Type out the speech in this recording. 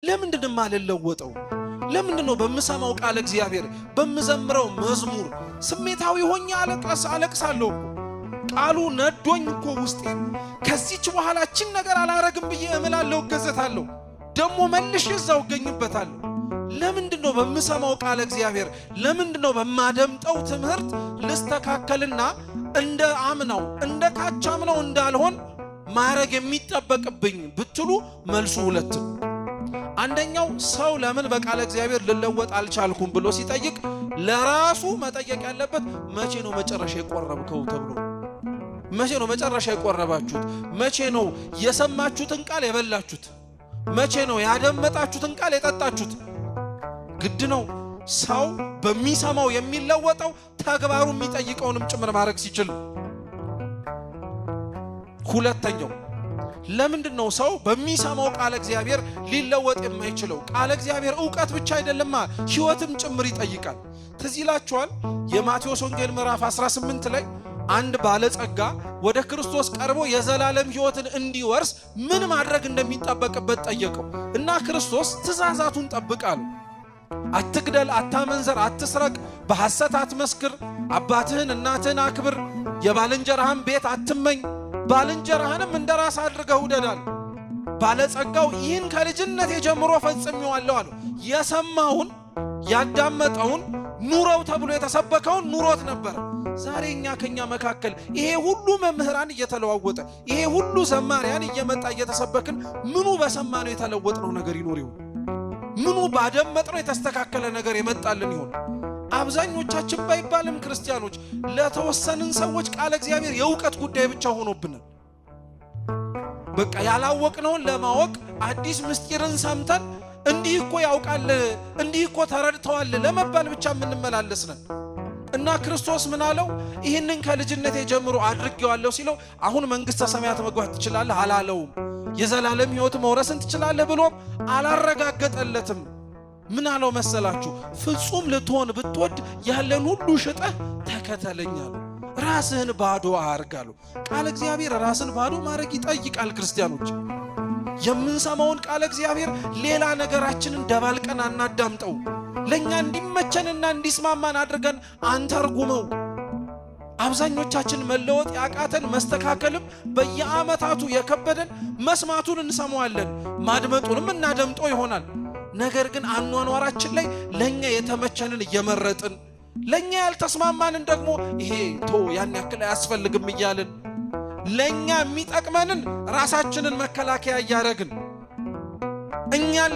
ለምንድነው ማልለወጠው? ለምንድነው በመሰማው ቃል እግዚአብሔር በመዘምረው መዝሙር ስሜታዊ ሆኜ አለቅሳለሁ? ቃሉ ነዶኝ እኮ ውስጤ ከዚች በኋላችን ነገር አላረግም ብዬ እምላለሁ፣ ገዘታለሁ፣ ደሞ መልሼ እዛው ገኝበታለሁ። ለምንድነው በመሰማው ቃል እግዚአብሔር ለምንድነው በማደምጠው ትምህርት ልስተካከልና እንደ አምናው እንደ ካቻምናው እንዳልሆን ማረግ የሚጠበቅብኝ ብትሉ መልሱ ሁለት ነው። አንደኛው ሰው ለምን በቃል እግዚአብሔር ልለወጥ አልቻልኩም ብሎ ሲጠይቅ ለራሱ መጠየቅ ያለበት መቼ ነው መጨረሻ የቆረብከው ተብሎ። መቼ ነው መጨረሻ የቆረባችሁት? መቼ ነው የሰማችሁትን ቃል የበላችሁት? መቼ ነው ያደመጣችሁትን ቃል የጠጣችሁት? ግድ ነው ሰው በሚሰማው የሚለወጠው ተግባሩ የሚጠይቀውንም ጭምር ማድረግ ሲችል። ሁለተኛው ለምንድነው ሰው በሚሰማው ቃል እግዚአብሔር ሊለወጥ የማይችለው? ቃል እግዚአብሔር ዕውቀት ብቻ አይደለማ ሕይወትም ጭምር ይጠይቃል። ትዝ ይላችኋል የማቴዎስ ወንጌል ምዕራፍ 18 ላይ አንድ ባለጸጋ ወደ ክርስቶስ ቀርቦ የዘላለም ሕይወትን እንዲወርስ ምን ማድረግ እንደሚጠበቅበት ጠየቀው እና ክርስቶስ ትእዛዛቱን ጠብቃሉ። አትግደል፣ አታመንዘር፣ አትስረቅ፣ በሐሰት አትመስክር፣ አባትህን እናትህን አክብር፣ የባልንጀራህን ቤት አትመኝ፣ ባልንጀራህንም እንደራስ አድርገህ ውደዳል። ባለጸጋው ይህን ከልጅነት ጀምሮ ፈጽሜዋለሁ አለው። የሰማውን ያዳመጠውን ኑሮው ተብሎ የተሰበከውን ኑሮት ነበር። ዛሬ ከኛ መካከል ይሄ ሁሉ መምህራን እየተለዋወጠ ይሄ ሁሉ ዘማሪያን እየመጣ እየተሰበክን ምኑ በሰማነው የተለወጥነው ነገር ይኖር ይሆን? ምኑ ባደመጥነው የተስተካከለ ነገር የመጣልን ይሆን? አብዛኞቻችን ባይባልም ክርስቲያኖች ለተወሰንን ሰዎች ቃል እግዚአብሔር የዕውቀት ጉዳይ ብቻ ሆኖብናል። በቃ ያላወቅነውን ለማወቅ አዲስ ምስጢርን ሰምተን እንዲህ እኮ ያውቃል እንዲህ እኮ ተረድተዋል ለመባል ብቻ የምንመላለስ ነን። እና ክርስቶስ ምን አለው? ይህንን ከልጅነት ጀምሮ አድርጌዋለሁ ሲለው አሁን መንግሥተ ሰማያት መግባት ትችላለህ አላለውም። የዘላለም ሕይወት መውረስን ትችላለህ ብሎም አላረጋገጠለትም። ምን አለው መሰላችሁ? ፍጹም ልትሆን ብትወድ ያለን ሁሉ ሽጠህ ተከተለኝ አለው። ራስህን ባዶ አርጋለሁ። ቃል እግዚአብሔር ራስን ባዶ ማድረግ ይጠይቃል። ክርስቲያኖች የምንሰማውን ቃል እግዚአብሔር ሌላ ነገራችንን ደባልቀን አናዳምጠው። ለኛ እንዲመቸንና እንዲስማማን አድርገን አንተርጉመው። አብዛኞቻችን መለወጥ ያቃተን መስተካከልም በየዓመታቱ የከበደን መስማቱን እንሰማዋለን፣ ማድመጡንም እናደምጠው ይሆናል። ነገር ግን አኗኗራችን ላይ ለኛ የተመቸንን እየመረጥን ለኛ ያልተስማማንን ደግሞ ይሄ ያን ያክል አያስፈልግም እያልን ለኛ የሚጠቅመንን ራሳችንን መከላከያ እያደረግን እኛን